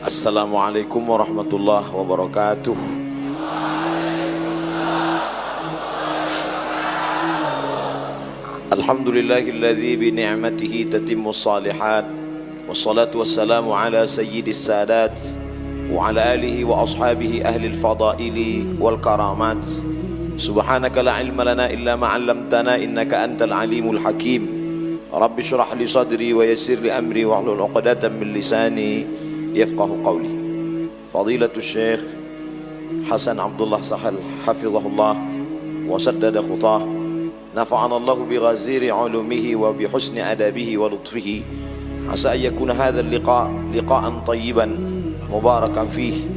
Assalamualaikum warahmatullahi wabarakatuh. Alhamdulillahilladzi bi ni'matihi tatimmus shalihat. Wassalatu wassalamu ala sayyidis sadat wa ala alihi wa ashabihi ahlil fadaili wal karamat. Subhanaka la ilma lana illa ma 'allamtana innaka antal alimul hakim. Rabbi shrah li sadri wa yassir li amri wahlul 'uqdatam min lisani yafqahu qawli. Fadilatul Syekh Hasan Abdullah Sahal hafizahullah wa saddada khutah. Nafa'ana Allahu bi ghaziri 'ulumihi wa bi husni adabihi wa lutfihi. Asa an yakuna hadha al-liqa liqa'an tayyiban mubarakan fihi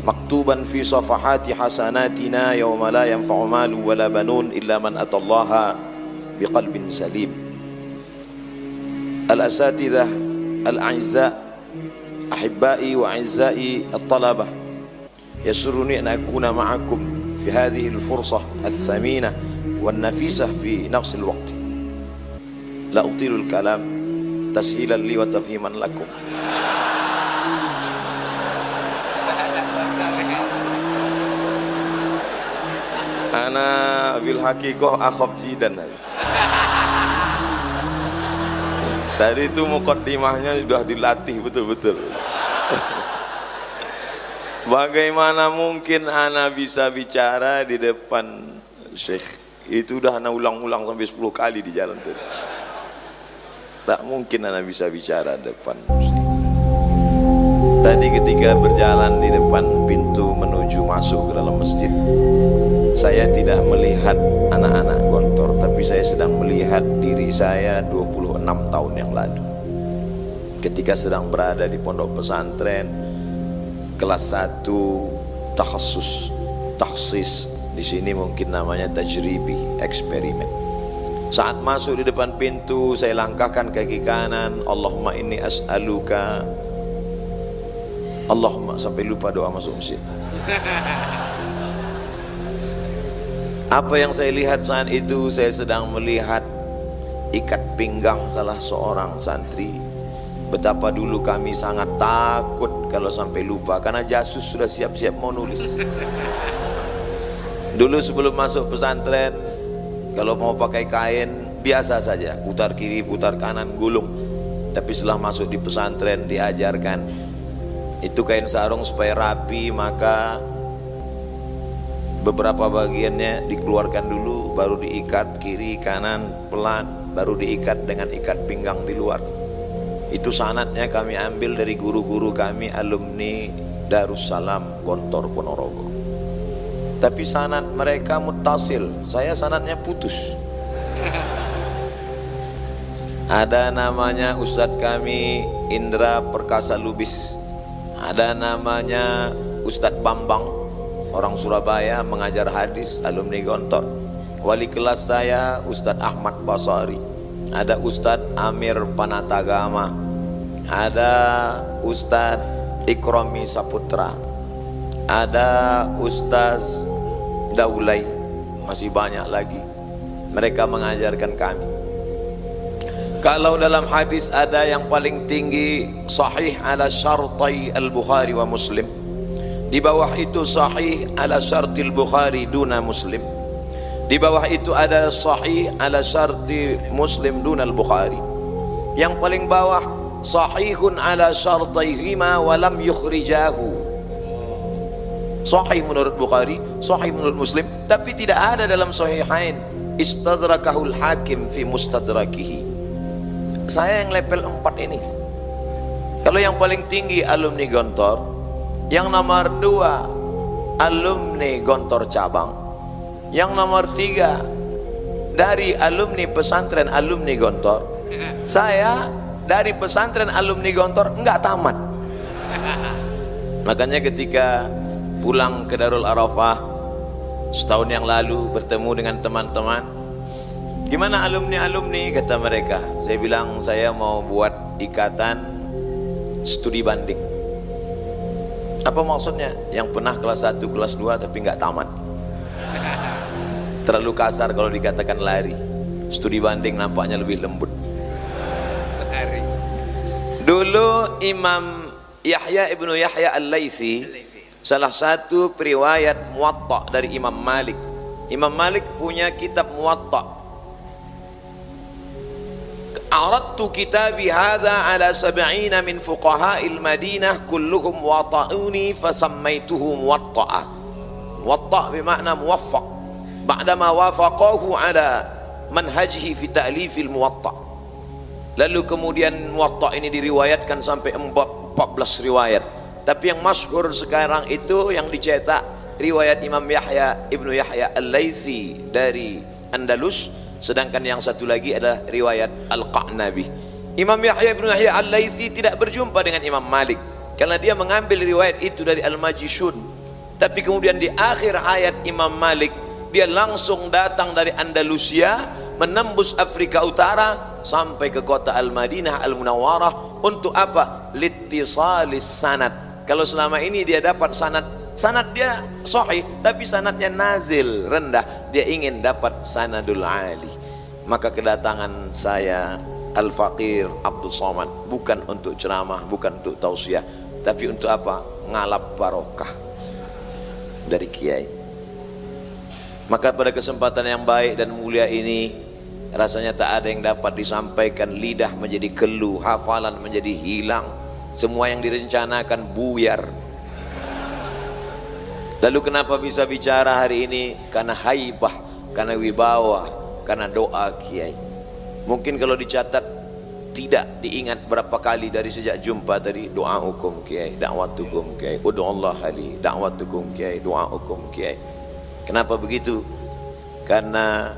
maktuban fi safahati hasanatina yawma la yanfa'u malu wa la banun illa man atallaha biqalbin salim. Al-asatidzah al-a'izza ahibbai wa a'izza'i at-talabah, yasurruni an akuna ma'akum fi hadhihi al-fursah al-thamina wan-nafisah fi nafs al-waqt. La utilu al-kalam tashilan li wa tafhiman lakum. Ana bil haqiqah akhab jidan. Tadi itu muqaddimahnya sudah dilatih betul-betul. Bagaimana mungkin ana bisa bicara di depan Syekh? Itu udah ana ulang-ulang sampai 10 kali di jalan itu. Tak mungkin ana bisa bicara di depan Syekh. Tadi ketika berjalan di depan pintu menuju masuk ke dalam masjid, saya tidak melihat anak-anak gontor, tapi saya sedang melihat diri saya 26 tahun yang lalu ketika sedang berada di pondok pesantren kelas 1 takhsis. Di sini mungkin namanya tajribi, eksperimen. Saat masuk di depan pintu, saya langkahkan kaki kanan, Allahumma inni as'aluka, Allahumma, sampai lupa doa masuk masjid. Apa yang saya lihat saat itu? Saya sedang melihat ikat pinggang salah seorang santri. Betapa dulu kami sangat takut kalau sampai lupa, karena jasus sudah siap-siap mau nulis. Dulu sebelum masuk pesantren, kalau mau pakai kain biasa saja, putar kiri putar kanan gulung. Tapi setelah masuk di pesantren diajarkan itu kain sarung supaya rapi, maka beberapa bagiannya dikeluarkan dulu, baru diikat kiri kanan pelan, baru diikat dengan ikat pinggang di luar. Itu sanadnya kami ambil dari guru-guru kami alumni Darussalam Gontor Ponorogo. Tapi sanad mereka muttasil, saya sanadnya putus. Ada namanya Ustadz kami Indra Perkasa Lubis, ada namanya Ustadz Bambang orang Surabaya mengajar hadis, alumni Gontor. Wali kelas saya Ustadz Ahmad Basari, ada Ustadz Amir Panatagama, ada Ustadz Ikromi Saputra, ada Ustadz Daulay, masih banyak lagi. Mereka mengajarkan kami. Kalau dalam hadis ada yang paling tinggi sahih ala syartai al-Bukhari wa Muslim, di bawah itu sahih ala syartil Bukhari duna Muslim, di bawah itu ada sahih ala syarti Muslim duna al-Bukhari, yang paling bawah sahihun ala syartaihima wa lam yukhrijahu. Sahih menurut Bukhari, sahih menurut Muslim, tapi tidak ada dalam sahihain. Istadrakahul Hakim fi mustadrakihi. Saya yang level 4 ini. Kalau yang paling tinggi alumni Gontor, yang nomor 2 alumni Gontor cabang, yang nomor 3 dari alumni pesantren alumni Gontor. Saya dari pesantren alumni Gontor enggak tamat. Makanya ketika pulang ke Darul Arafah setahun yang lalu, bertemu dengan teman-teman, gimana alumni-alumni, kata mereka. Saya bilang saya mau buat ikatan studi banding. Apa maksudnya? Yang pernah kelas 1, kelas 2 tapi nggak tamat. Terlalu kasar kalau dikatakan lari. Studi banding nampaknya lebih lembut. Dulu Imam Yahya ibnu Yahya al-Laitsi, salah satu periwayat Muwatta dari Imam Malik. Imam Malik punya kitab Muwatta. Aradtu kitabi hadha ala 70 min fuqaha'il Madinah kulluhum wata'uni fasammaituhu Muwatta'a. Muwatta' bermakna muwaffaq. Ba'dama wafaqahu ala manhajihi fi ta'lifil Muwatta'. Lalu kemudian Muwatta' ini diriwayatkan sampai 14 riwayat. Tapi yang masyhur sekarang itu yang dicetak riwayat Imam Yahya ibnu Yahya al-Laitsi dari Andalus. Sedangkan yang satu lagi adalah riwayat Al-Qa'nabi. Imam Yahya ibn Yahya al-Laitsi tidak berjumpa dengan Imam Malik karena dia mengambil riwayat itu dari Al-Majishun. Tapi kemudian di akhir hayat Imam Malik, dia langsung datang dari Andalusia, menembus Afrika Utara sampai ke kota Al-Madinah Al-Munawwarah. Untuk apa? Littisalis sanad. Kalau selama ini dia dapat sanad dia sahih, tapi sanadnya nazil, rendah. Dia ingin dapat sanadul ali. Maka kedatangan saya Al-Faqir Abdul Somad bukan untuk ceramah, bukan untuk tausiah, tapi untuk apa? Ngalap barokah dari kiai. Maka pada kesempatan yang baik dan mulia ini, rasanya tak ada yang dapat disampaikan. Lidah menjadi keluh, hafalan menjadi hilang, semua yang direncanakan buyar. Lalu kenapa bisa bicara hari ini? Karena haibah, karena wibawa, karena doa kiai. Mungkin kalau dicatat tidak diingat berapa kali dari sejak jumpa tadi. Doa hukum kiai, da'watukum kiai, ud'ullah li, da'watukum kiai, doa hukum kiai. Kenapa begitu? Karena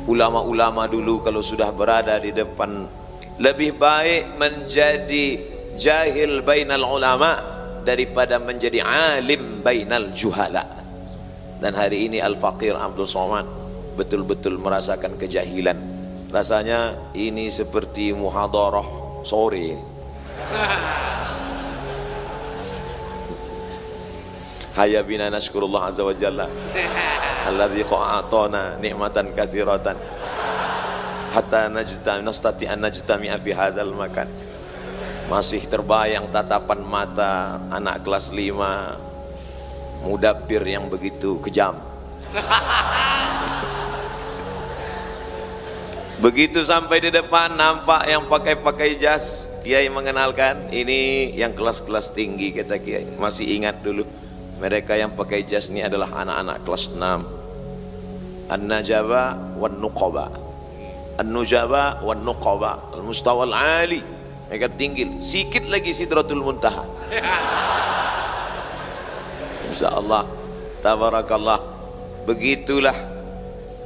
ulama-ulama dulu kalau sudah berada di depan, lebih baik menjadi jahil bainal ulama daripada menjadi alim bainal juhala. Dan hari ini Al-Faqir Abdul Somad betul-betul merasakan kejahilan. Rasanya ini seperti muhadarah sore. Hayya bina nashkurullah azza wa jalla alladzi qa'atana ni'matan katsiratan hatta nastati an najtami'a fi hadzal makan. Masih terbayang tatapan mata anak kelas 5 mudabbir yang begitu kejam. Begitu sampai di depan, nampak yang pakai jas. Kiai mengenalkan, ini yang kelas-kelas tinggi, kata kiai. Masih ingat dulu, mereka yang pakai jas ini adalah anak-anak kelas 6. An-Najaba wan Nuqaba, An-Nujaba wan Nuqaba, Al-Mustawa Al-Ali. Mereka tinggi, sikit lagi Sidratul Muntaha. Insyaallah, tabarakallah. Begitulah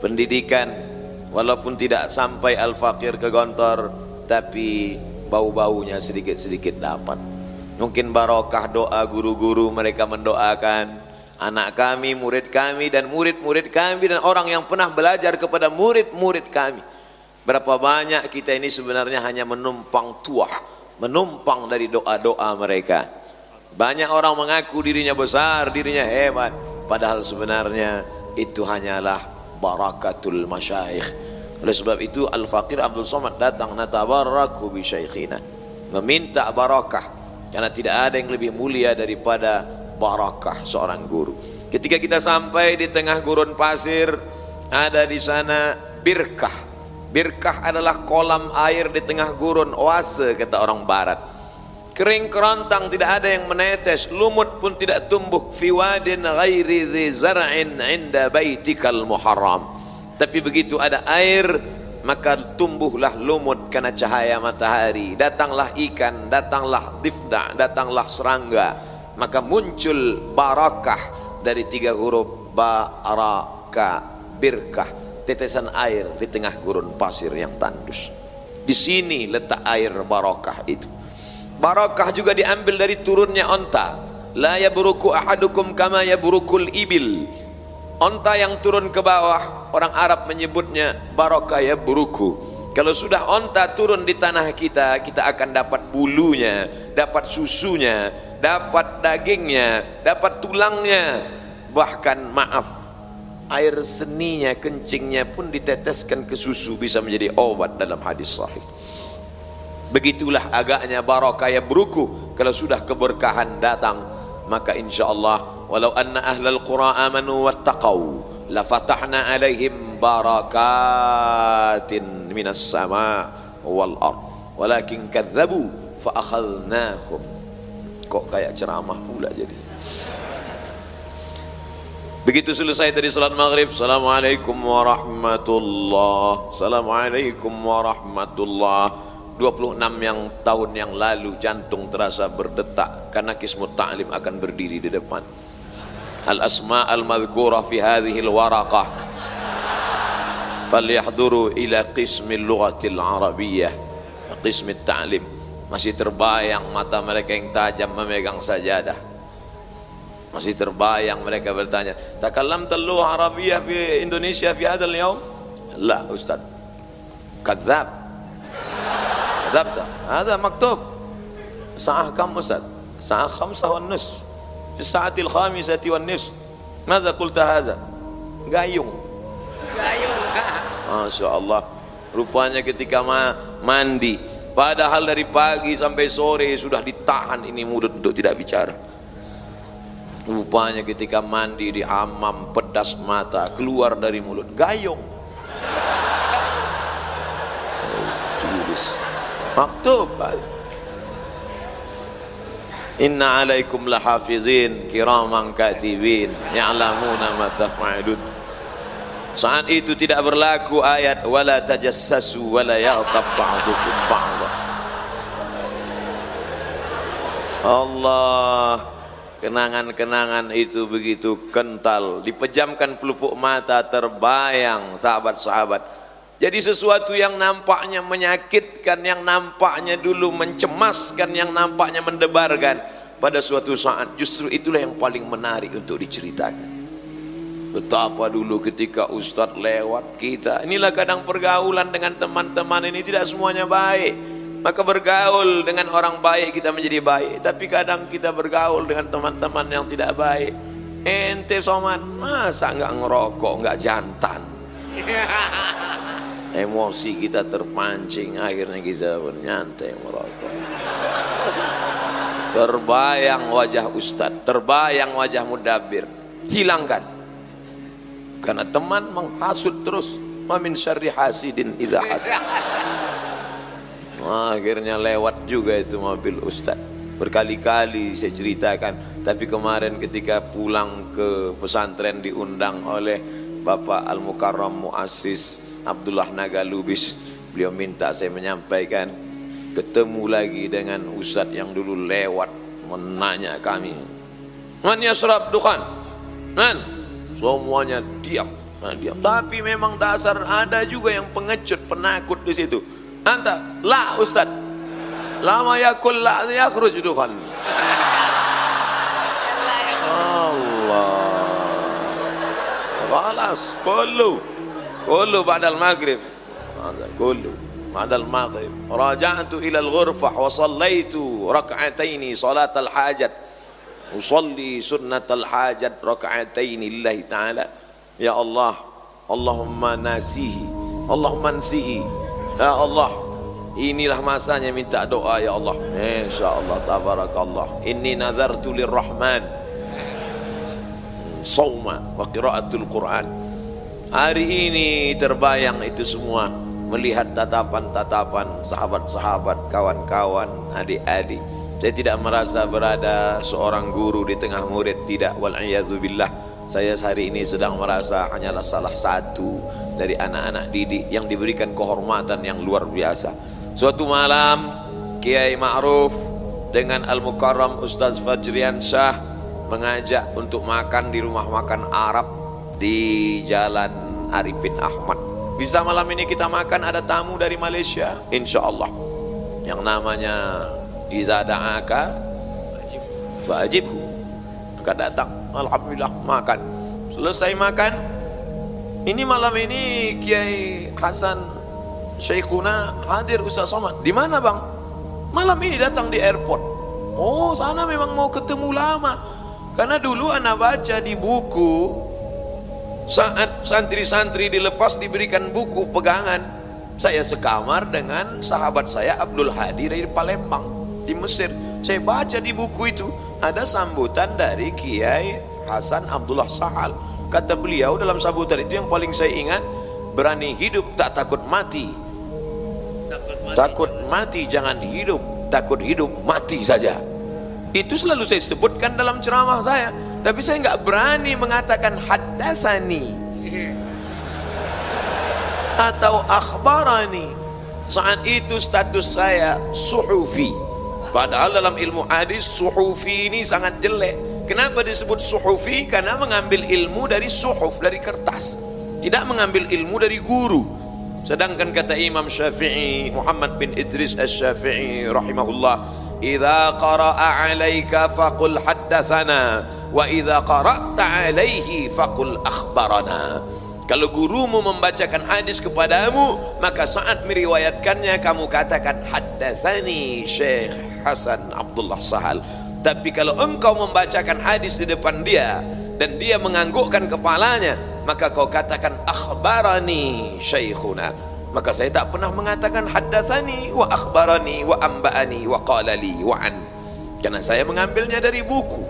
pendidikan. Walaupun tidak sampai Al-Faqir ke Gontor, tapi bau-baunya sedikit-sedikit dapat. Mungkin barokah doa guru-guru, mereka mendoakan anak kami, murid kami, dan murid-murid kami, dan orang yang pernah belajar kepada murid-murid kami. Berapa banyak kita ini sebenarnya hanya menumpang tuah, menumpang dari doa-doa mereka. Banyak orang mengaku dirinya besar, dirinya hebat, padahal sebenarnya itu hanyalah barakatul masyayikh. Oleh sebab itu Al-Faqir Abdul Somad datang, natabarraku bi syaikhina, meminta barakah, karena tidak ada yang lebih mulia daripada barakah seorang guru. Ketika kita sampai di tengah gurun pasir, ada di sana birkah. Birkah adalah kolam air di tengah gurun, oase kata orang barat. Kering kerontang, tidak ada yang menetes, lumut pun tidak tumbuh. Fi wadin ghairi dhi zar'in 'inda baitikal muharram. Tapi begitu ada air, maka tumbuhlah lumut karena cahaya matahari. Datanglah ikan, datanglah difda, datanglah serangga. Maka muncul barakah dari 3 huruf baraka, birkah. Tetesan air di tengah gurun pasir yang tandus. Di sini letak air barakah itu. Barakah juga diambil dari turunnya onta. La yabruku ahadukum kama yabrukul ibil. Onta yang turun ke bawah, orang Arab menyebutnya barakah yabruku. Kalau sudah onta turun di tanah kita, kita akan dapat bulunya, dapat susunya, dapat dagingnya, dapat tulangnya. Bahkan maaf, air seninya, kencingnya pun diteteskan ke susu, bisa menjadi obat dalam hadis sahih. Begitulah agaknya barakah yang beruku. Kalau sudah keberkahan datang, maka insyaallah walau anna ahlal qura amanu wattaqau la fatahna alaihim barakatin minas sama wal ard walakin kadzabu fa akhadnahum. Kok kayak ceramah pula jadi. Begitu selesai tadi salat maghrib, assalamualaikum warahmatullah, assalamualaikum warahmatullah. 26 tahun yang lalu jantung terasa berdetak karena Qismut Ta'lim akan berdiri di depan. Al-asma' al-madhkurah fi hadhihi al-waraqah falyahduru ila qismil lughatil arabiyyah, qismit ta'lim. Masih terbayang mata mereka yang tajam memegang sajadah. Masih terbayang mereka bertanya, takallamta al-lugha arabiyyah fi Indonesia fi hadzal yaum? La ustaz, kadzab. كذبت هذا مكتوب الساعة كم أستاذ؟ الساعة 5:30 في الساعة 5:30. ماذا قلت هذا؟ gayung. Masya Allah. Rupanya ketika mandi, padahal dari pagi sampai sore sudah ditahan ini mulut untuk tidak bicara. Rupanya ketika mandi di hammam, pedas mata keluar dari mulut, gayung. Tulis maktub, inna alaikum lahafizin kiraman katibin ya'lamuna ma taf'alun. Saat itu tidak berlaku ayat wala tajassasu wala yaghtab ba'dukum ba'dha. Allah, kenangan-kenangan itu begitu kental, dipejamkan pelupuk mata, terbayang sahabat-sahabat. Jadi sesuatu yang nampaknya menyakitkan, yang nampaknya dulu mencemaskan, yang nampaknya mendebarkan, pada suatu saat justru itulah yang paling menarik untuk diceritakan. Betapa dulu ketika Ustadz lewat kita, inilah kadang pergaulan dengan teman-teman ini tidak semuanya baik. Maka bergaul dengan orang baik kita menjadi baik, tapi kadang kita bergaul dengan teman-teman yang tidak baik. Ente Somad, masa nggak ngerokok, nggak jantan? Emosi kita terpancing, akhirnya kita nyantai merokok. Terbayang wajah Ustadz, terbayang wajah Mudabbir, hilangkan. Karena teman menghasut terus. Wa min syarri hasidin idza hasad. Akhirnya lewat juga itu mobil Ustadz. Berkali-kali saya ceritakan, tapi kemarin ketika pulang ke pesantren diundang oleh Bapak Al-Mukarram Muassis Abdullah Nagalubis, beliau minta saya menyampaikan, ketemu lagi dengan Ustadz yang dulu lewat menanya kami, man yasrab dukhan, man, semuanya diam, diam. Tapi memang dasar ada juga yang pengecut, penakut di situ. Anta, la Ustadz, lama yakul la yakhruj dukhan. Allah, balas, كله بعد المغرب، هذا كله بعد المغرب. رجعت إلى الغرفة وصليت ركعتين صلاة الحاجة، أصلي سنة الحاجة ركعتين لله تعالى. يا الله، اللهم ناسيه، اللهم انسيه يا الله. Inilah masanya minta doa ya Allah. Insyaallah tabarakallah. Inni nazartu lirrahman sauma wa qiraatul Quran. Hari ini terbayang itu semua, melihat tatapan-tatapan sahabat-sahabat, kawan-kawan, adik-adik. Saya tidak merasa berada seorang guru di tengah murid, tidak, wal'iyadzubillah. Saya hari ini sedang merasa hanyalah salah satu dari anak-anak didik yang diberikan kehormatan yang luar biasa. Suatu malam Kiai Ma'ruf dengan Al-Mukarram Ustaz Fajrian Syah mengajak untuk makan di rumah makan Arab di Jalan Arifin Ahmad. Bisa malam ini kita makan, ada tamu dari Malaysia insyaallah yang namanya Iza da'aka fa'ajibhu, maka datang. Alhamdulillah makan. Selesai makan, ini malam ini Kiai Hasan Syekhuna hadir. Ustaz Somad di mana bang? Malam ini datang di airport. Oh, sana memang mau ketemu lama. Karena dulu anak baca di buku, saat santri-santri dilepas diberikan buku pegangan, Saya sekamar dengan sahabat saya Abdul Hadi dari Palembang di Mesir. Saya baca di buku itu ada sambutan dari Kiai Hasan Abdullah Sahal. Kata beliau dalam sambutan itu yang paling saya ingat, berani hidup tak takut mati. Takut mati jangan hidup, takut hidup mati saja. Itu selalu saya sebutkan dalam ceramah saya, tapi saya nggak berani mengatakan haddatsani atau akhbarani. Saat itu status saya suhufi, padahal dalam ilmu hadis suhufi ini sangat jelek. Kenapa disebut suhufi? Karena mengambil ilmu dari suhuf, dari kertas, tidak mengambil ilmu dari guru. Sedangkan kata Imam Syafi'i, Muhammad bin Idris Asy-Syafi'i rahimahullah, idza qara'a 'alaika faqul haddatsana wa idza qara'ta 'alaihi faqul akhbarana. Kalau gurumu membacakan hadis kepadamu, maka saat meriwayatkannya kamu katakan haddatsani Syekh Hasan Abdullah Sahal. Tapi kalau engkau membacakan hadis di depan dia dan dia menganggukkan kepalanya, maka kau katakan akhbarani syekhuna. Maka saya tak pernah mengatakan haddatsani wa akhbarani wa amba'ani wa qala li wa an, karena saya mengambilnya dari buku,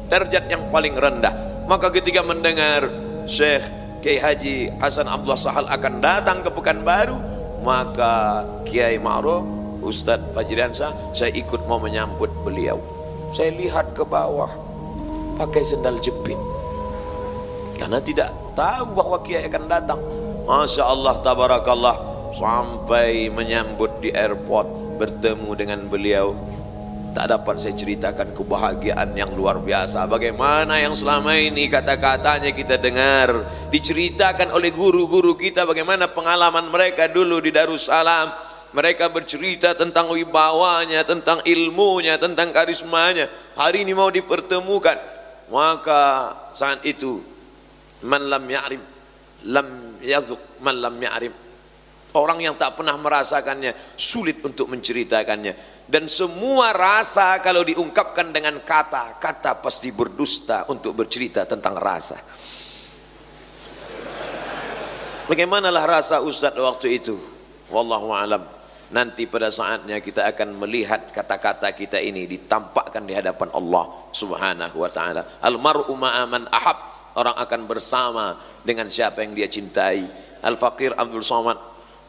derajat yang paling rendah. Maka ketika mendengar Syekh Kiai Haji Hasan Abdullah Sahal akan datang ke Pekanbaru, maka Kiai Ma'ruf Ustadz Fajriansyah, saya ikut mau menyambut beliau. Saya lihat ke bawah pakai sendal jepit karena tidak tahu bahwa Kiai akan datang. Masya Allah, tabarakallah, sampai menyambut di airport, bertemu dengan beliau, tak dapat saya ceritakan kebahagiaan yang luar biasa. Bagaimana yang selama ini kata-katanya kita dengar diceritakan oleh guru-guru kita, bagaimana pengalaman mereka dulu di Darussalam. Mereka bercerita tentang wibawanya, tentang ilmunya, tentang karismanya. Hari ini mau dipertemukan. Maka saat itu, man lam ya'rim lam yadzuq man lam ya'rim. Orang yang tak pernah merasakannya sulit untuk menceritakannya. Dan semua rasa kalau diungkapkan dengan kata, kata pasti berdusta untuk bercerita tentang rasa. Bagaimanalah rasa Ustadz waktu itu? Wallahu a'lam. Nanti pada saatnya kita akan melihat kata-kata kita ini ditampakkan di hadapan Allah Subhanahu wa taala. Al-mar'u ma'a man ahab. Orang akan bersama dengan siapa yang dia cintai. Al-Faqir Abdul Somad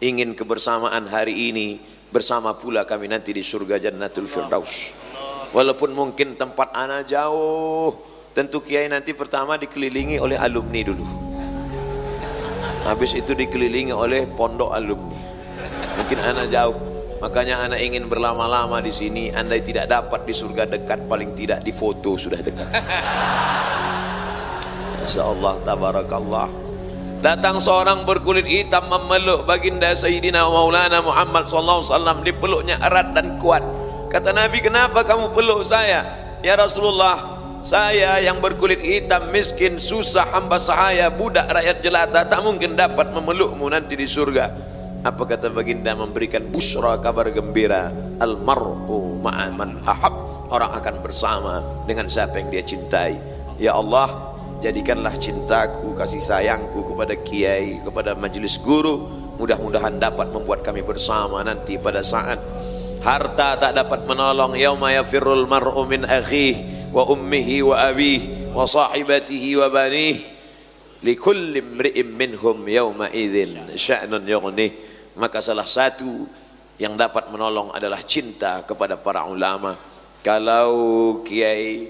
ingin kebersamaan hari ini bersama pula kami nanti di surga Jannatul Firdaus. Walaupun mungkin tempat ana jauh, tentu Kiai nanti pertama dikelilingi oleh alumni dulu. Habis itu dikelilingi oleh pondok alumni. Mungkin anak jauh, makanya anak ingin berlama-lama di sini. Andai tidak dapat di surga dekat, paling tidak di foto sudah dekat. Insyaallah, tabarakallah. Datang seorang berkulit hitam memeluk baginda Sayyidina Maulana Muhammad sallallahu alaihi wasallam, dipeluknya erat dan kuat. Kata Nabi, kenapa kamu peluk saya? Ya Rasulullah, saya yang berkulit hitam, miskin, susah, hamba sahaya, budak rakyat jelata, tak mungkin dapat memelukmu nanti di surga. Apa kata baginda? Memberikan busra, kabar gembira. Al-mar'u ma'a man ahab. Orang akan bersama dengan siapa yang dia cintai. Ya Allah, jadikanlah cintaku, kasih sayangku kepada Kiai, kepada majelis guru, mudah-mudahan dapat membuat kami bersama nanti pada saat harta tak dapat menolong. Yauma yafirrul mar'u min akhihi wa ummihi wa abihi wa sahibatihi wa banihi likulli imri'in minhum yawma idzin sya'nun yughnih. Maka salah satu yang dapat menolong adalah cinta kepada para ulama. Kalau Kiai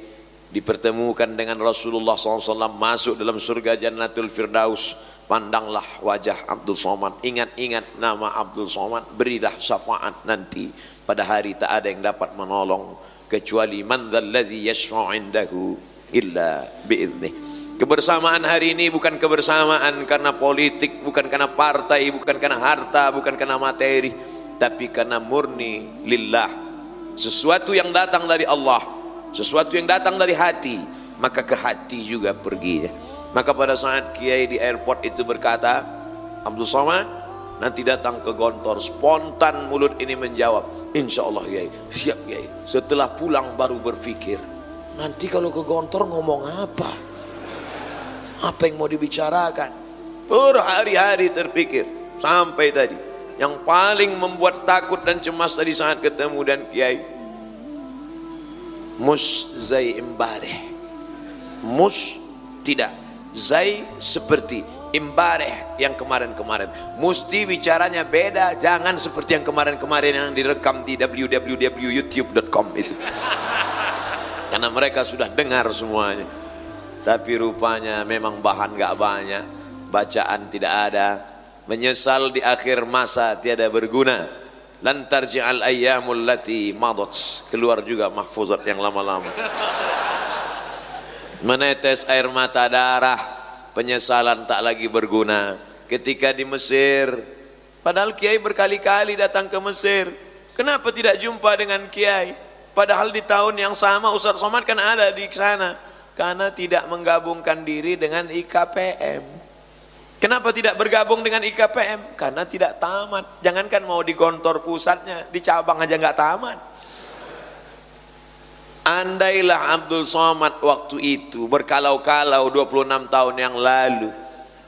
dipertemukan dengan Rasulullah SAW, masuk dalam surga Jannatul Firdaus, pandanglah wajah Abdul Somad, ingat-ingat nama Abdul Somad, berilah syafaat nanti pada hari tak ada yang dapat menolong kecuali man dzalladzi yashfa'u 'indahu illa bi'idzni. Kebersamaan hari ini bukan kebersamaan karena politik, bukan karena partai, bukan karena harta, bukan karena materi, tapi karena murni lillah. Sesuatu yang datang dari Allah, sesuatu yang datang dari hati, maka ke hati juga pergi. Maka pada saat Kiai di airport itu berkata, Abdul Somad nanti datang ke Gontor, spontan mulut ini menjawab, insya Allah Kiai, siap Kiai. Setelah pulang baru berpikir, nanti kalau ke Gontor ngomong apa? Apa yang mau dibicarakan? Berhari-hari terpikir sampai tadi. yang paling membuat takut dan cemas tadi saat ketemu dan kiai, mus zai imbareh. Mus tidak, zai seperti, imbareh yang kemarin-kemarin. Mesti bicaranya beda, jangan seperti yang kemarin-kemarin yang direkam di www.youtube.com itu. Karena mereka sudah dengar semuanya. Tapi rupanya memang bahan gak banyak, bacaan tidak ada, menyesal di akhir masa tiada berguna. Lan tarji'al ayyamul lati madat, keluar juga mahfuzat yang lama-lama. Menetes air mata darah, penyesalan tak lagi berguna. Ketika di Mesir, padahal kiai berkali-kali datang ke Mesir, kenapa tidak jumpa dengan kiai? Padahal di tahun yang sama Ustaz Somad kan ada di sana. Karena tidak menggabungkan diri dengan IKPM. Kenapa tidak bergabung dengan IKPM? Karena tidak tamat. Jangankan mau di kantor pusatnya, di cabang aja nggak tamat. Andailah Abdul Somad waktu itu berkalau-kalau 26 tahun yang lalu,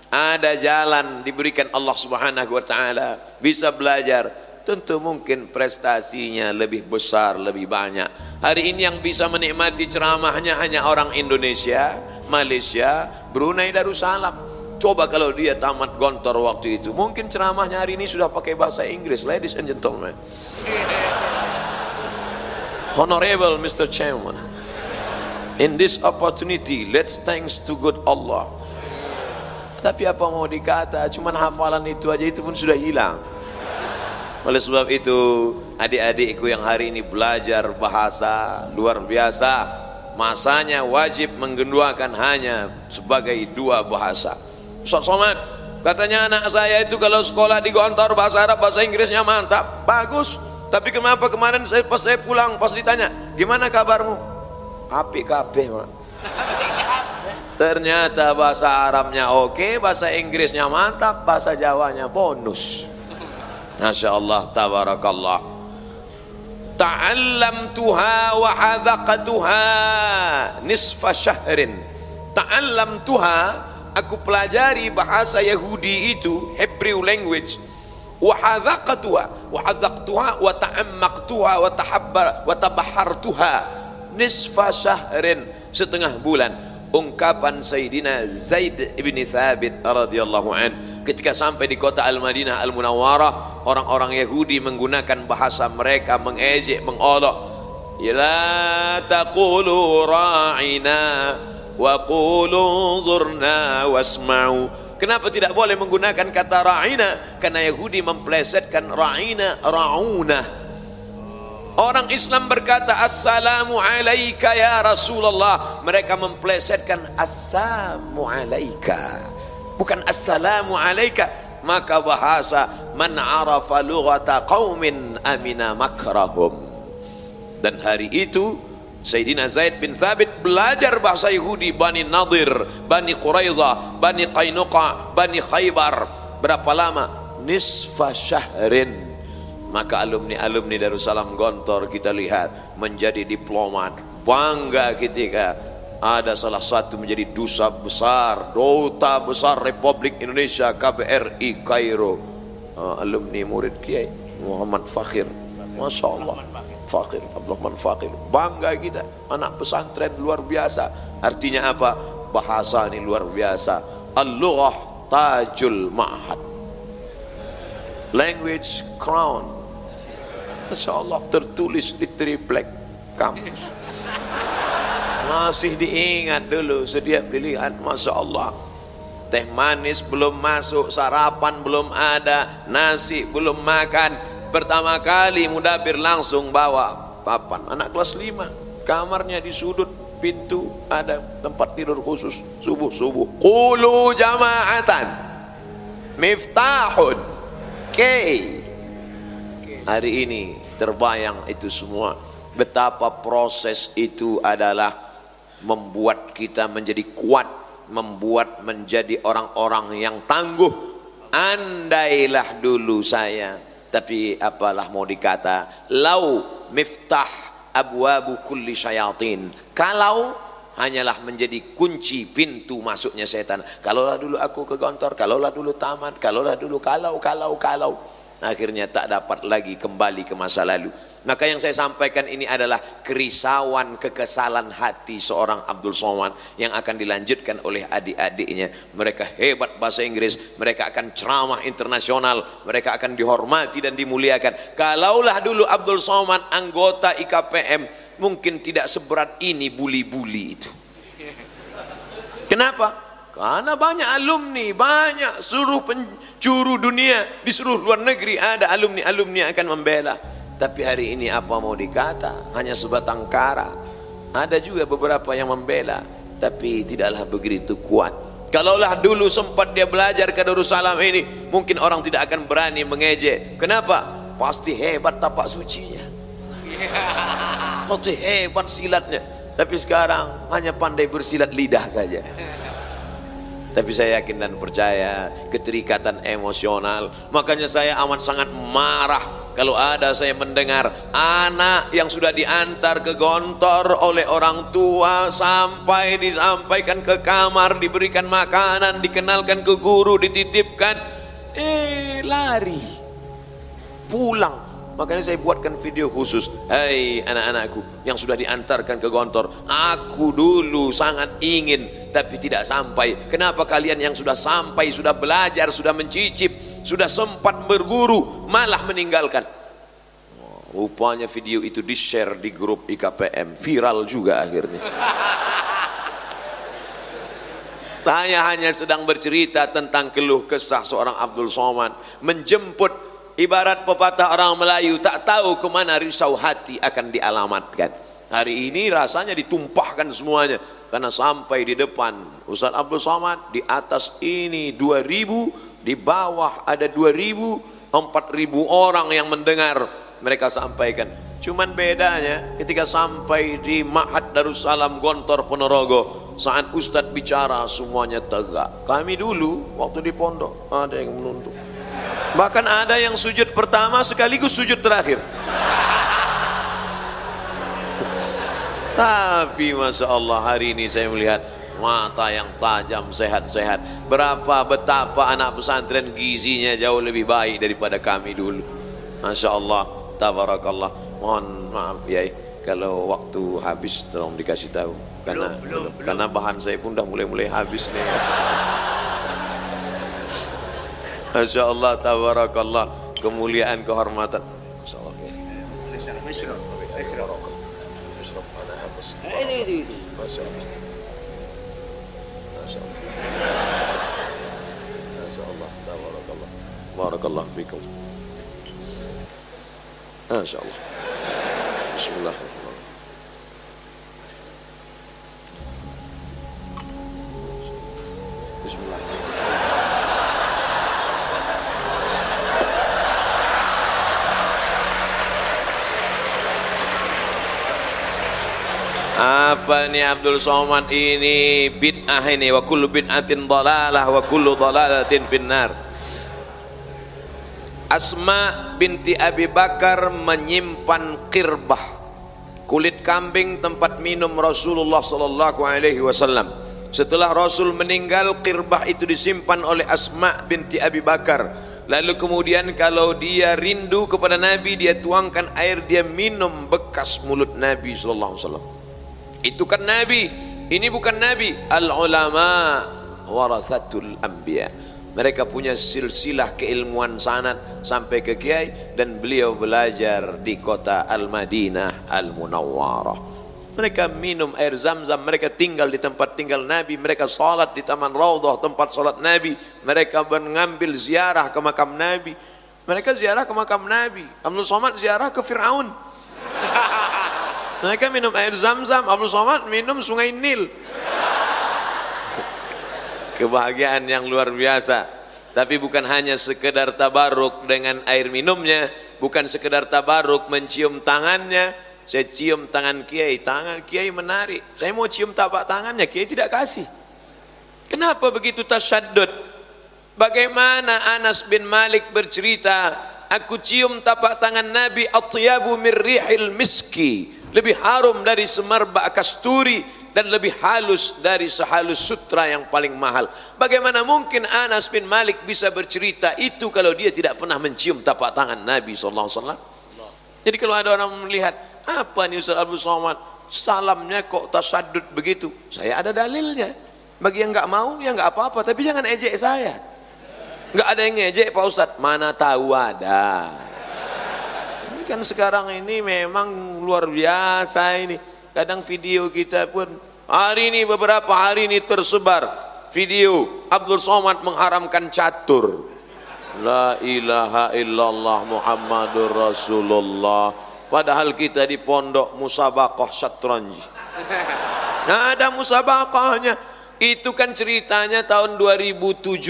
ada jalan diberikan Allah Subhanahu wa taala, bisa belajar, tentu mungkin prestasinya lebih besar, lebih banyak. Hari ini yang bisa menikmati ceramahnya hanya orang Indonesia, Malaysia, Brunei Darussalam. Coba kalau dia tamat Gontor waktu itu, mungkin ceramahnya hari ini sudah pakai bahasa Inggris. Ladies and gentlemen, Honorable Mr. Chairman, in this opportunity, let's thanks to good Allah. Tapi apa mau dikata, cuman hafalan itu aja itu pun sudah hilang. Oleh sebab itu, adik-adikku yang hari ini belajar bahasa luar biasa, masanya wajib menggenduakan hanya sebagai 2 bahasa. Ustaz Somad, katanya anak saya itu kalau sekolah di Gontor bahasa Arab, bahasa Inggrisnya mantap, bagus. Tapi kenapa kemarin pas saya pulang, pas ditanya, gimana kabarmu? Apik kabeh, Mak. Ternyata bahasa Arabnya oke, bahasa Inggrisnya mantap, bahasa Jawanya bonus. Masya Allah, tabarakallah. Ta'allamtuha wa hadaqatuha nisfa syahrin. Ta'allamtuha, aku pelajari bahasa Yahudi itu, Hebrew language. Wa hadaqatuha, wa hadaqtuha wa ta'ammaqtuha wa tabahartuha nisfa syahrin, setengah bulan. Ungkapan Sayyidina Zaid ibn Thabit radhiyallahu an ketika sampai di kota Al-Madinah Al-Munawwarah, orang-orang Yahudi menggunakan bahasa mereka, mengejek, mengolok. La taqulu ra'ina wa qulu zurna wasma'u. Kenapa tidak boleh menggunakan kata ra'ina? Karena Yahudi memplesetkan ra'ina, ra'una. Orang Islam berkata assalamu alaika ya Rasulullah, mereka memplesetkan assalamu alaika, bukan assalamu alaika. Maka bahasa man arafa lughata qaumin amina makrahum. Dan hari itu Sayyidina Zaid bin Thabit belajar bahasa Yahudi, Bani Nadir, Bani Quraizah, Bani Qainuqa, Bani Khaybar. Berapa lama? Nisfa syahrin. Maka alumni-alumni Darussalam Gontor kita lihat menjadi diplomat, bangga ketika ada salah satu menjadi duta besar Republik Indonesia KBRI Kairo, alumni murid Kiai Muhammad Fakhir. Masya Allah, Fakhir, Abdurrahman Fakhir, bangga kita, anak pesantren luar biasa. Artinya apa? Bahasa ini luar biasa. Al-lughah tajul ma'had, language crown. Masya Allah, tertulis di triplek kampus, masih diingat dulu setiap dilihat. Masya Allah, teh manis belum masuk, sarapan belum ada, nasi belum makan. Pertama kali mudabir langsung bawa papan, anak kelas 5, kamarnya di sudut pintu ada tempat tidur khusus. Subuh-subuh qulu jama'atan miftahun kay. Hari ini terbayang itu semua, betapa proses itu adalah membuat kita menjadi kuat, membuat menjadi orang-orang yang tangguh. Andailah dulu saya, tapi apalah mau dikata, lau miftah abwabu kulli syayatin, kalau hanyalah menjadi kunci pintu masuknya setan. Kalaulah dulu aku ke Gontor, kalaulah dulu tamat, kalaulah dulu kalau akhirnya tak dapat lagi kembali ke masa lalu. Maka yang saya sampaikan ini adalah kerisauan, kekesalan hati seorang Abdul Somad yang akan dilanjutkan oleh adik-adiknya. Mereka hebat bahasa Inggris, mereka akan ceramah internasional, mereka akan dihormati dan dimuliakan. Kalaulah dulu Abdul Somad anggota IKPM, mungkin tidak seberat ini buli-buli itu. Kenapa? Karena banyak alumni, banyak seluruh penjuru dunia, di seluruh luar negeri ada alumni-alumni yang akan membela. Tapi hari ini apa mau dikata, hanya sebatang kara. Ada juga beberapa yang membela, tapi tidaklah begitu kuat. Kalaulah dulu sempat dia belajar ke Darussalam ini, mungkin orang tidak akan berani mengejek. Kenapa? Pasti hebat tapak sucinya, pasti hebat silatnya. Tapi sekarang hanya pandai bersilat lidah saja. Tapi saya yakin dan percaya keterikatan emosional. Makanya saya amat sangat marah kalau ada saya mendengar anak yang sudah diantar ke Gontor oleh orang tua sampai disampaikan ke kamar, diberikan makanan, dikenalkan ke guru, dititipkan, lari pulang. Makanya saya buatkan video khusus. Hai anak-anakku yang sudah diantarkan ke Gontor, aku dulu sangat ingin tapi tidak sampai. Kenapa kalian yang sudah sampai, sudah belajar, sudah mencicip, sudah sempat berguru, malah meninggalkan? Rupanya video itu di-share di grup IKPM, viral juga akhirnya. Saya hanya sedang bercerita tentang keluh kesah seorang Abdul Somad menjemput. Ibarat pepatah orang Melayu, tak tahu kemana risau hati akan dialamatkan. Hari ini rasanya ditumpahkan semuanya, karena sampai di depan Ustaz Abdul Somad, di atas ini 2000, di bawah ada 2000, 4000 orang yang mendengar mereka sampaikan. Cuman bedanya ketika sampai di Ma'had Darussalam Gontor Ponorogo, saat Ustadz bicara semuanya tegak. Kami dulu waktu di pondok ada yang menunduk, bahkan ada yang sujud pertama sekaligus sujud terakhir. Tapi Masya Allah hari ini saya melihat mata yang tajam, sehat-sehat. Betapa anak pesantren gizinya jauh lebih baik daripada kami dulu. Masya Allah, tabarakallah. Mohon maaf ya kalau waktu habis tolong dikasih tahu, karena bahan saya pun dah mulai habis nih. Masya Allah, tabarakallah, kemuliaan, kehormatan. Masya Allah. Ini. Masya Allah. Masya Allah. Masya Allah, tabarakallah. Barakallah fikum. Masya Allah. Bismillahirrahmanirrahim. Bismillahirrahmanirrahim. Apa nih Abdul Somad ini? Bid'ah ini. Wa kullu bid'atin dhalalah wa kullu dhalalatin finnar. Asma binti Abi Bakar menyimpan qirbah, kulit kambing tempat minum Rasulullah sallallahu alaihi wasallam. Setelah Rasul meninggal, qirbah itu disimpan oleh Asma binti Abi Bakar. Lalu kemudian kalau dia rindu kepada Nabi, dia tuangkan air, dia minum bekas mulut Nabi sallallahu alaihi wasallam. Itu kan Nabi, ini bukan Nabi. Al-ulama warathatul anbiya. Mereka punya silsilah keilmuan sanad sampai ke kiai, dan beliau belajar di kota Al-Madinah Al-Munawwarah. Mereka minum air Zam-Zam, mereka tinggal di tempat tinggal Nabi, mereka salat di Taman Raudhah tempat salat Nabi, mereka mengambil ziarah ke makam Nabi, mereka ziarah ke makam Nabi. Abdul Somad ziarah ke Fir'aun. Mereka minum air Zam-Zam, Abdul Somad minum sungai Nil. Kebahagiaan yang luar biasa. Tapi bukan hanya sekedar tabaruk dengan air minumnya, bukan sekedar tabaruk mencium tangannya. Saya cium tangan kiai, tangan kiai menarik, saya mau cium tapak tangannya, kiai tidak kasih. Kenapa begitu tasyaddud? Bagaimana Anas bin Malik bercerita, aku cium tapak tangan Nabi, atyabu min rihil miski, lebih harum dari semerbak kasturi. dan lebih halus dari sehalus sutra yang paling mahal. Bagaimana mungkin Anas bin Malik bisa bercerita itu kalau dia tidak pernah mencium tapak tangan Nabi SAW? Jadi kalau ada orang melihat, apa nih Ustaz Abdul Somad, salamnya kok tasaddud begitu, saya ada dalilnya. Bagi yang nggak mau ya nggak apa-apa, tapi jangan ejek saya. Nggak ada yang ngejek Pak Ustadz, mana tahu ada. Ini kan sekarang ini memang luar biasa ini. Kadang video kita pun hari ini, beberapa hari ini tersebar video Abdul Somad mengharamkan catur. La ilaha illallah Muhammadur Rasulullah. Padahal kita di pondok musabaqah syatranj. Nah, ada musabaqahnya. Itu kan ceritanya tahun 2017.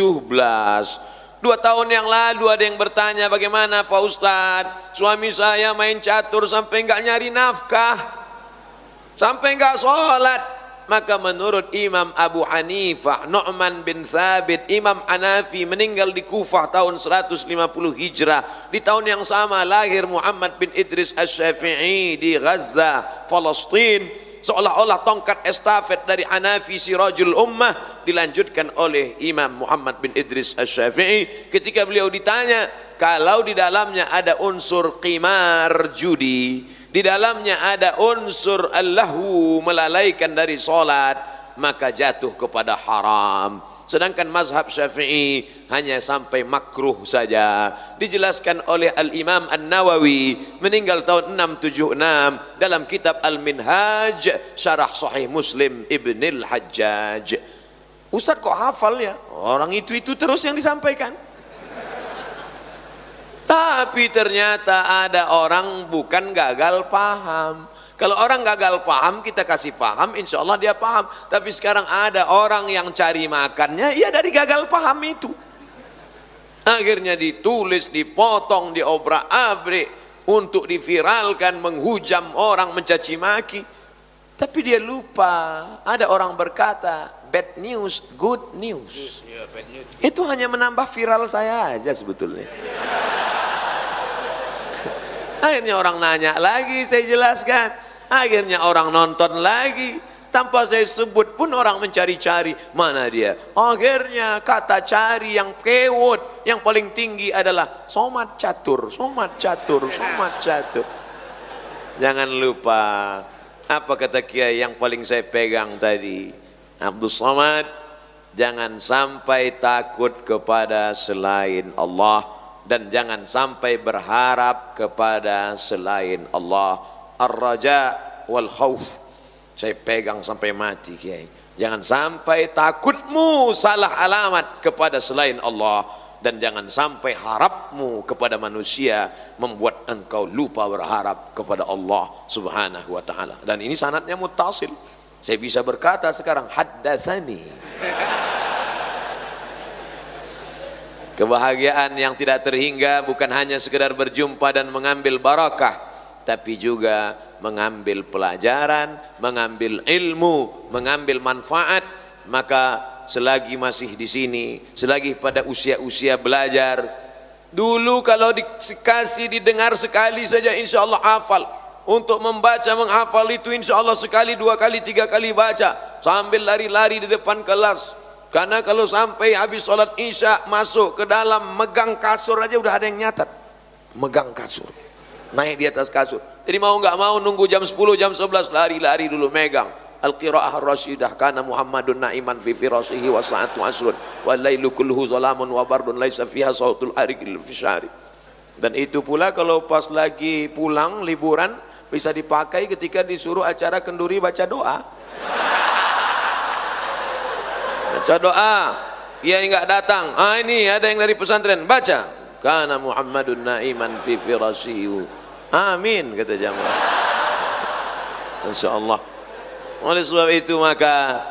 2 tahun yang lalu ada yang bertanya, bagaimana Pak Ustadz, suami saya main catur sampai nggak nyari nafkah, sampai nggak sholat. Maka menurut Imam Abu Hanifah, Nu'man bin Thabit, Imam Hanafi, meninggal di Kufah tahun 150 Hijrah. Di tahun yang sama lahir Muhammad bin Idris Asy-Syafi'i di Gaza, Palestina. Seolah-olah tongkat estafet dari Hanafi Sirajul Ummah dilanjutkan oleh Imam Muhammad bin Idris Asy-Syafi'i. Ketika beliau ditanya, kalau di dalamnya ada unsur qimar, judi, di dalamnya ada unsur allahu, melalaikan dari solat, maka jatuh kepada haram. Sedangkan mazhab Syafi'i hanya sampai makruh saja. Dijelaskan oleh Al-Imam An-Nawawi, meninggal tahun 676, dalam kitab Al-Minhaj Syarah Sahih Muslim Ibnil Hajjaj. Ustaz kok hafal ya? Orang itu terus yang disampaikan. Tapi ternyata ada orang bukan gagal paham. Kalau orang gagal paham, kita kasih paham, insya Allah dia paham. Tapi sekarang ada orang yang cari makannya, ya dari gagal paham itu. Akhirnya ditulis, dipotong, diobrak-abrik untuk diviralkan, menghujam orang, mencaci maki. Tapi dia lupa, ada orang berkata, bad news, good news. Itu hanya menambah viral saya aja sebetulnya. Akhirnya orang nanya lagi, saya jelaskan. Akhirnya orang nonton lagi. Tanpa saya sebut pun orang mencari-cari. Mana dia? Akhirnya kata cari yang kewot, yang paling tinggi adalah somat catur, somat catur, somat catur. Jangan lupa, apa kata Kiai yang paling saya pegang tadi? Abdul Somad, jangan sampai takut kepada selain Allah. Dan jangan sampai berharap kepada selain Allah. Ar-raja wal khauf, saya pegang sampai mati Kiai. Jangan sampai takutmu salah alamat kepada selain Allah, dan jangan sampai harapmu kepada manusia membuat engkau lupa berharap kepada Allah Subhanahu wa taala. Dan ini sanadnya muttasil. Saya bisa berkata sekarang haddatsani. Kebahagiaan yang tidak terhingga bukan hanya sekedar berjumpa dan mengambil barakah, tapi juga mengambil pelajaran, mengambil ilmu, mengambil manfaat. Maka selagi masih di sini, selagi pada usia-usia belajar, dulu kalau dikasih didengar sekali saja insya Allah hafal. Untuk membaca, menghafal itu insya Allah sekali, 2 kali, 3 kali baca sambil lari-lari di depan kelas. Karena kalau sampai habis sholat isya masuk ke dalam, megang kasur aja udah ada yang nyatat. Megang kasur, naik di atas kasur. Jadi mau nggak mau nunggu jam 10, jam 11 lari-lari dulu megang. Al-qiraah ar-rasyidah kana Muhammadun na'iman fi firasihi wa sa'atu asrun wa lailu kulluhu zalamun wa bardun laisa fiha sautul ariqil fishari. Dan itu pula kalau pas lagi pulang liburan bisa dipakai ketika disuruh acara kenduri baca doa. Baca doa, kiai nggak datang, ini ada yang dari pesantren, baca kana Muhammadun na'iman fi firasihi, amin kata jamaah. Insyaallah. Oleh sebab itu maka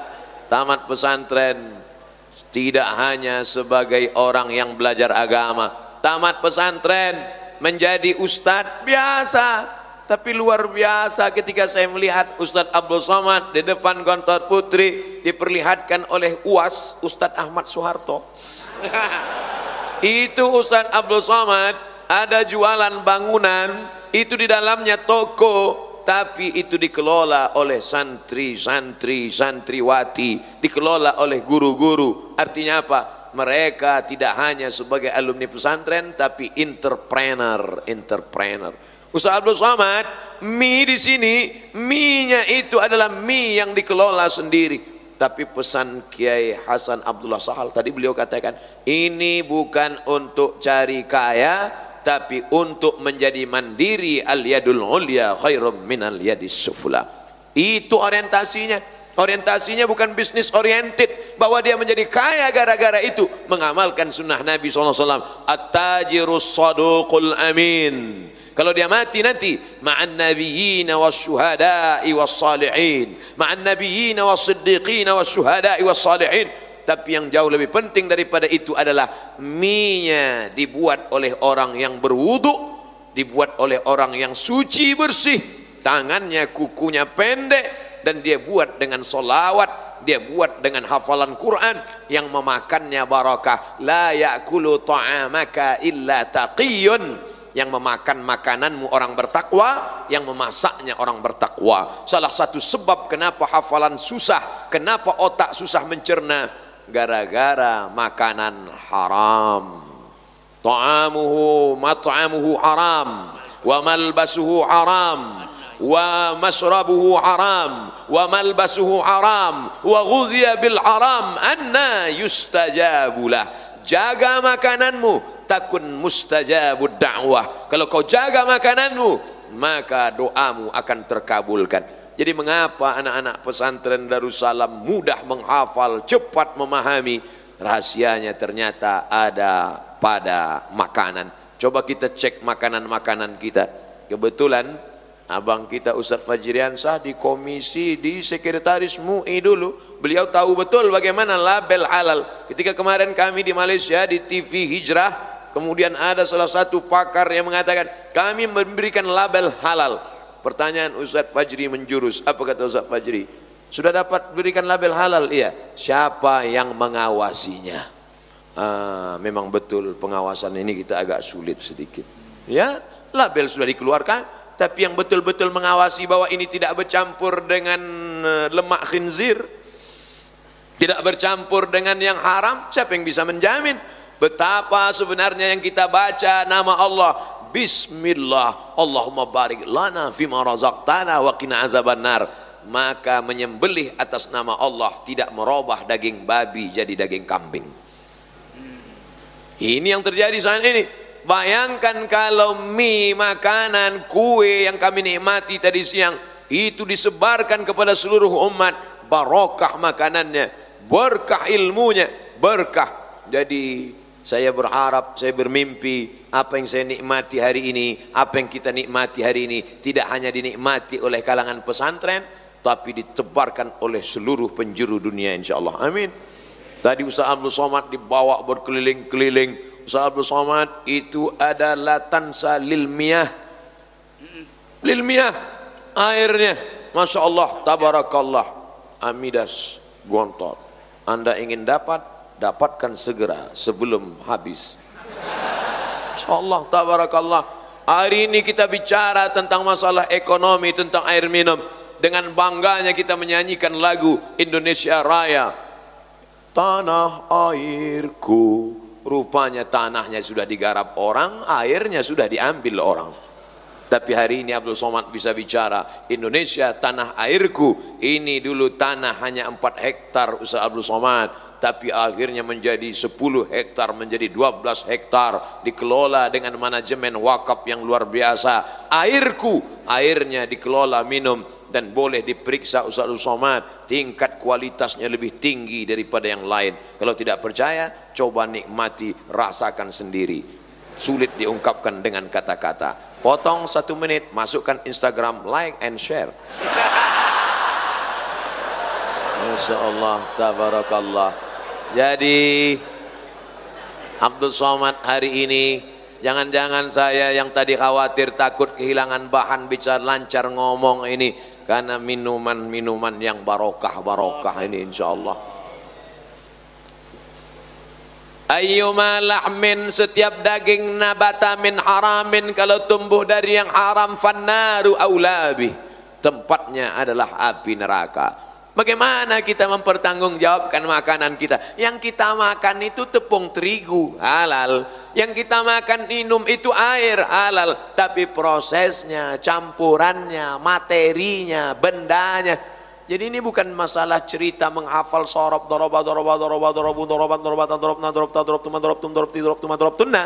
tamat pesantren tidak hanya sebagai orang yang belajar agama. Tamat pesantren menjadi ustadz biasa, tapi luar biasa ketika saya melihat Ustadz Abdul Somad di depan Gontor Putri diperlihatkan oleh UAS Ustadz Ahmad Soeharto. Itu Ustadz Abdul Somad ada jualan bangunan, itu di dalamnya toko tapi itu dikelola oleh santri-santri, santriwati, dikelola oleh guru-guru. Artinya apa? Mereka tidak hanya sebagai alumni pesantren, tapi entrepreneur. Ustaz Abdul Somad, mie di sini, mie-nya itu adalah mie yang dikelola sendiri. Tapi pesan Kiai Hasan Abdullah Sahal tadi, beliau katakan, ini bukan untuk cari kaya, tapi untuk menjadi mandiri. Al-yadul ulya khairum minal yadis sufla. Itu orientasinya. Orientasinya bukan bisnis oriented, bahwa dia menjadi kaya gara-gara itu mengamalkan sunnah Nabi SAW. At-tajirus saduqul amin. Kalau dia mati nanti, ma'an nabiyyin wasyuhada'i wassalihin, ma'an nabiyyin wassiddiqin wasyuhada'i wassalihin. Tapi yang jauh lebih penting daripada itu adalah mie-nya dibuat oleh orang yang berwudu, dibuat oleh orang yang suci bersih, tangannya kukunya pendek, dan dia buat dengan solawat, dia buat dengan hafalan Quran, yang memakannya barakah. La ya'kulu ta'amaka illa taqiyun. Yang memakan makananmu orang bertakwa, yang memasaknya orang bertakwa. Salah satu sebab kenapa hafalan susah, kenapa otak susah mencerna, gara-gara makanan haram. Ta'amuhu mat'amuhu haram, wa malbasuhu haram, wa masrabuhu haram, wa malbasuhu haram, wa ghudhiya bil haram, anna yustajabulah. Jaga makananmu, takun mustajabud da'wah. Kalau kau jaga makananmu, maka doamu akan terkabulkan. Jadi mengapa anak-anak pesantren Darussalam mudah menghafal, cepat memahami? Rahasianya ternyata ada pada makanan. Coba kita cek makanan-makanan kita. Kebetulan abang kita Ustaz Fajriansah di komisi, di sekretaris MUI dulu, beliau tahu betul bagaimana label halal. Ketika kemarin kami di Malaysia di TV Hijrah, kemudian ada salah satu pakar yang mengatakan kami memberikan label halal. Pertanyaan Ustaz Fajri menjurus, apa kata Ustaz Fajri? Sudah dapat berikan label halal? Iya. Siapa yang mengawasinya? Memang betul pengawasan ini kita agak sulit sedikit. Ya, label sudah dikeluarkan, tapi yang betul-betul mengawasi bahwa ini tidak bercampur dengan lemak khinzir, tidak bercampur dengan yang haram, siapa yang bisa menjamin? Betapa sebenarnya yang kita baca nama Allah, Bismillah, Allahumma barik lana fima razaqtana wa qina azabannar. Maka menyembelih atas nama Allah tidak merubah daging babi jadi daging kambing. Ini yang terjadi saat ini. Bayangkan kalau mie, makanan, kue yang kami nikmati tadi siang itu disebarkan kepada seluruh umat, barokah makanannya, berkah ilmunya, berkah. Jadi saya berharap, saya bermimpi apa yang saya nikmati hari ini, apa yang kita nikmati hari ini tidak hanya dinikmati oleh kalangan pesantren, tapi ditebarkan oleh seluruh penjuru dunia, insyaallah. Amin. Tadi Ustaz Abdul Somad dibawa berkeliling-keliling. Ustaz Abdul Somad itu adalah tansa lil miyah, airnya, Masya Allah, tabarakallah, amidas gontor. Anda ingin dapatkan segera sebelum habis. Masya Allah, tabarakallah. Hari ini kita bicara tentang masalah ekonomi, tentang air minum. Dengan bangganya kita menyanyikan lagu Indonesia Raya. Tanah airku. Rupanya tanahnya sudah digarap orang, airnya sudah diambil orang. Tapi hari ini Abdul Somad bisa bicara, Indonesia tanah airku. Ini dulu tanah hanya 4 hektar Ustaz Abdul Somad, tapi akhirnya menjadi 10 hektar, menjadi 12 hektar, dikelola dengan manajemen wakaf yang luar biasa. Airku, airnya dikelola minum, dan boleh diperiksa Ustaz Abdul Somad, tingkat kualitasnya lebih tinggi daripada yang lain. Kalau tidak percaya, coba nikmati, rasakan sendiri. Sulit diungkapkan dengan kata-kata. Potong 1 menit, masukkan Instagram, like and share. Masya Allah, tabarakallah. Jadi Abdul Somad hari ini, jangan-jangan saya yang tadi khawatir takut kehilangan bahan bicara, lancar ngomong ini karena minuman-minuman yang barokah ini, insya Allah. Ayyuma lahmin, setiap daging nabata min haramin, kalau tumbuh dari yang haram, fannaru aulabi, tempatnya adalah api neraka. Bagaimana kita mempertanggungjawabkan makanan kita? Yang kita makan itu tepung terigu, halal. Yang kita makan minum itu air, halal. Tapi prosesnya, campurannya, materinya, bendanya. Jadi ini bukan masalah cerita menghafal sorob, doroba, doroba, doroba, dorobu, dorobat, dorobatan, dorobna, dorobta, dorobtuma, dorobtum, dorobti, dorobtuma, dorobtunna.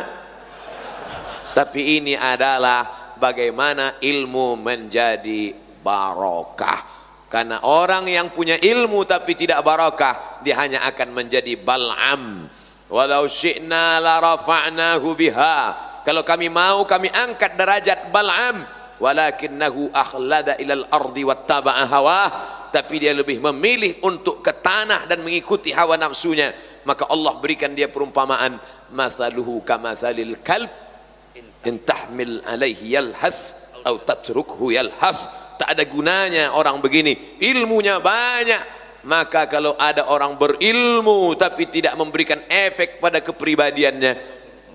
Tapi ini adalah bagaimana ilmu menjadi barokah. Karena orang yang punya ilmu tapi tidak barakah, dia hanya akan menjadi Bal'am. Walau syi'na la rafa'nahu biha. Kalau kami mau, kami angkat derajat Bal'am. Walakinnahu akhlada ilal ardi wattaba'a hawah. Tapi dia lebih memilih untuk ke tanah dan mengikuti hawa nafsunya. Maka Allah berikan dia perumpamaan, mathaluhu kamathalil kalb in tahmil alaihi yalhas atau tatrukhu yalhas. Tak ada gunanya orang begini, ilmunya banyak. Maka kalau ada orang berilmu tapi tidak memberikan efek pada kepribadiannya,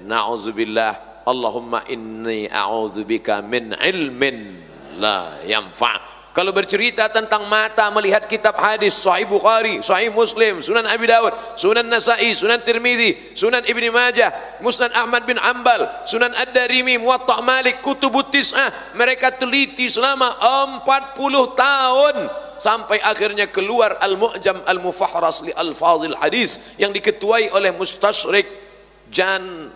na'udzubillah, Allahumma inni a'udzubika min ilmin la yanfa'. Kalau bercerita tentang mata melihat kitab hadis, Sahih Bukhari, Sahih Muslim, Sunan Abi Dawud, Sunan Nasa'i, Sunan Tirmidzi, Sunan Ibni Majah, Musnad Ahmad bin Ambal, Sunan Ad-Darimi, Muwatta' Malik, Kutubut Tis'ah, mereka teliti selama 40 tahun sampai akhirnya keluar Al-Mu'jam Al-Mufahras li Alfazil Hadis yang diketuai oleh Mustashrik Jan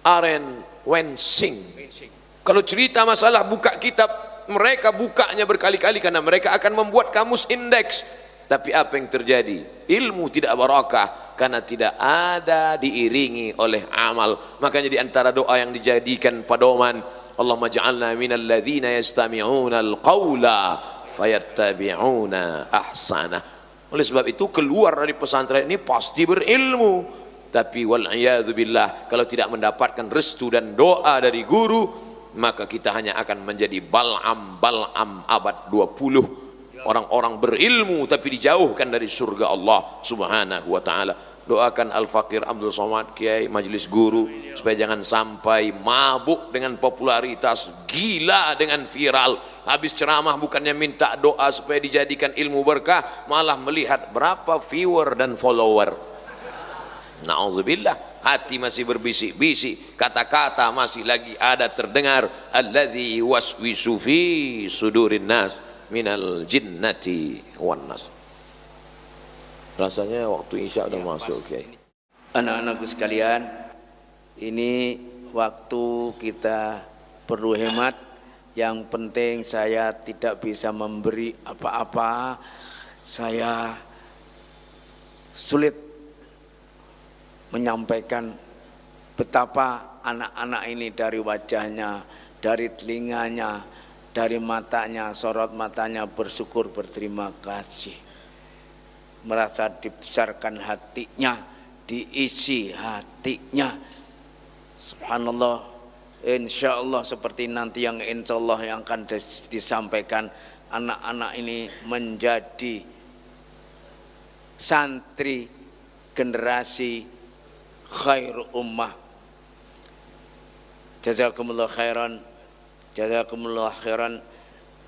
Aren Wensing. Kalau cerita masalah buka kitab, mereka bukanya berkali-kali karena mereka akan membuat kamus indeks. Tapi apa yang terjadi? Ilmu tidak barakah karena tidak ada diiringi oleh amal. Makanya di antara doa yang dijadikan pedoman, Allahumma ja'alna minal ladzina yastami'una al-qawla fayattabi'una ahsana. Oleh sebab itu keluar dari pesantren ini pasti berilmu. Tapi wal'iyadzu billah, kalau tidak mendapatkan restu dan doa dari guru, maka kita hanya akan menjadi Bal'am abad 20. Orang-orang berilmu tapi dijauhkan dari surga Allah subhanahu wa ta'ala. Doakan Al-Fakir Abdul Somad Kiai Majelis Guru supaya jangan sampai mabuk dengan popularitas, gila dengan viral. Habis ceramah bukannya minta doa supaya dijadikan ilmu berkah, malah melihat berapa viewer dan follower. Na'udzubillah. Hati masih berbisik-bisik, kata-kata masih lagi ada terdengar, alladzi waswisu fi sudurin nas minal jinnati wan nas. Rasanya waktu Isya udah masuk, Kiai. Anak-anakku sekalian, ini waktu kita perlu hemat. Yang penting saya tidak bisa memberi apa-apa. Saya sulit menyampaikan betapa anak-anak ini dari wajahnya, dari telinganya, dari matanya, sorot matanya bersyukur, berterima kasih, merasa dibesarkan hatinya, diisi hatinya. Subhanallah, insya Allah seperti nanti yang insya Allah yang akan disampaikan, anak-anak ini menjadi santri generasi khair ummah. Jazakumullah khairan, jazakumullah khairan.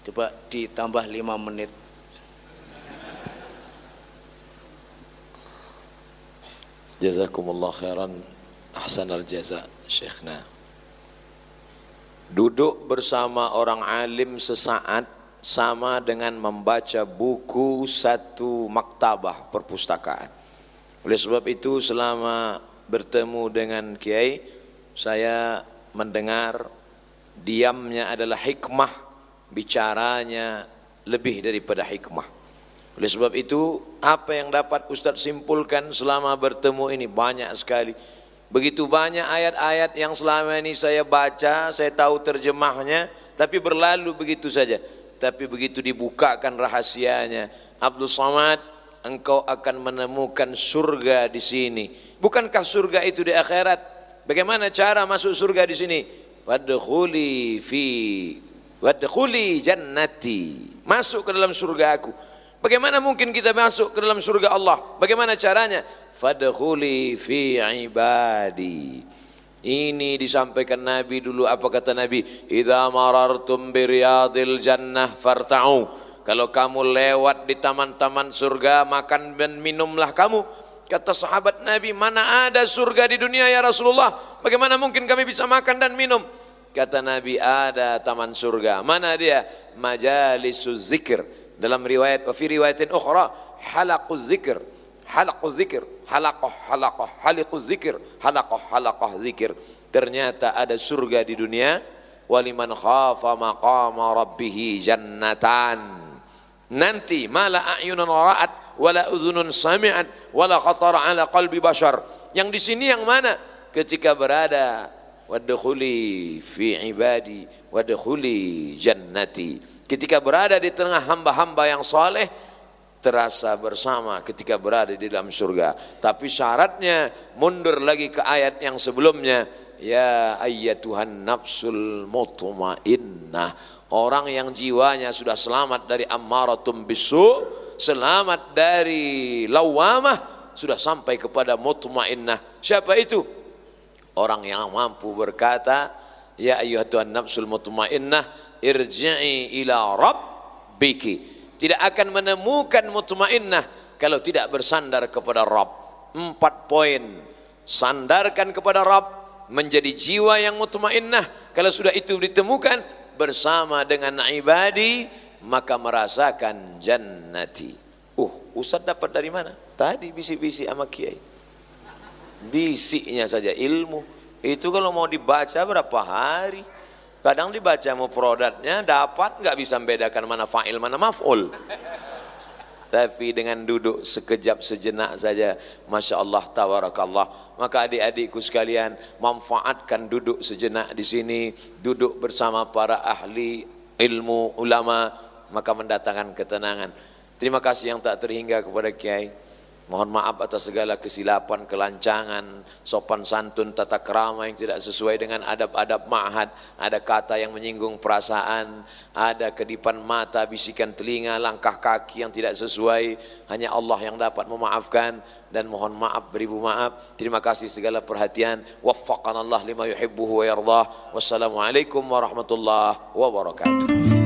Coba ditambah 5 menit. Jazakumullah khairan, ahsanal jaza Syekhna. Duduk bersama orang alim sesaat sama dengan membaca buku satu maktabah perpustakaan. Oleh sebab itu selama bertemu dengan Kiai, saya mendengar diamnya adalah hikmah, bicaranya lebih daripada hikmah. Oleh sebab itu apa yang dapat Ustadz simpulkan selama bertemu ini banyak sekali. Begitu banyak ayat-ayat yang selama ini saya baca, saya tahu terjemahnya, tapi berlalu begitu saja. Tapi begitu dibukakan rahasianya, Abdul Somad, engkau akan menemukan surga di sini. Bukankah surga itu di akhirat? Bagaimana cara masuk surga di sini? Wadkhuli jannati. Masuk ke dalam surga aku. Bagaimana mungkin kita masuk ke dalam surga Allah? Bagaimana caranya? Fadkhuli fi ibadi. Ini disampaikan Nabi dulu. Apa kata Nabi? Idza marartum biriyadil jannah farta'u. Kalau kamu lewat di taman-taman surga, makan dan minumlah kamu. Kata sahabat Nabi, mana ada surga di dunia ya Rasulullah? Bagaimana mungkin kami bisa makan dan minum? Kata Nabi, ada taman surga. Mana dia? Majalisuz zikr. Dalam riwayat, fi riwayatin ukhra, halaquz zikr. Halaquz zikr, halaqah, haliquz zikr, halaqah zikir. Ternyata ada surga di dunia. Waliman khafa maqama rabbih jannatan. Nanti mala a'yunun ra'at wala udhunun sami'at wala khatara ala qalbi bashar. Yang di sini yang mana? Ketika berada wadkhuli fi ibadi wadkhuli jannati. Ketika berada di tengah hamba-hamba yang saleh, terasa bersama ketika berada di dalam surga. Tapi syaratnya mundur lagi ke ayat yang sebelumnya. Ya ayyatuhan nafsul mutmainnah. Orang yang jiwanya sudah selamat dari ammaratum bisu, selamat dari lawamah, sudah sampai kepada mutmainnah. Siapa itu? Orang yang mampu berkata, ya ayyatuhan nafsul mutmainnah, irji'i ila rabbiki. Tidak akan menemukan mutmainnah kalau tidak bersandar kepada Rabb. 4 poin. Sandarkan kepada Rabb, menjadi jiwa yang mutmainnah. Kalau sudah itu ditemukan bersama dengan ibadi, maka merasakan jannati. Ustaz dapat dari mana? Tadi bisik-bisik sama kiai. Bisiknya saja ilmu. Itu kalau mau dibaca berapa hari? Kadang dibaca mufradatnya dapat, nggak bisa membedakan mana fa'il mana maf'ul. Tapi dengan duduk sekejap sejenak saja, masya Allah, tabarakallah. Maka adik-adikku sekalian, manfaatkan duduk sejenak di sini, duduk bersama para ahli ilmu ulama, maka mendatangkan ketenangan. Terima kasih yang tak terhingga kepada Kiai. Mohon maaf atas segala kesilapan, kelancangan, sopan santun, tata krama yang tidak sesuai dengan adab-adab ma'had. Ada kata yang menyinggung perasaan, ada kedipan mata, bisikan telinga, langkah kaki yang tidak sesuai. Hanya Allah yang dapat memaafkan, dan mohon maaf beribu maaf. Terima kasih segala perhatian. Waffaqanallah lima yuhibbuhu wa yardah. Wassalamualaikum warahmatullahi wabarakatuh.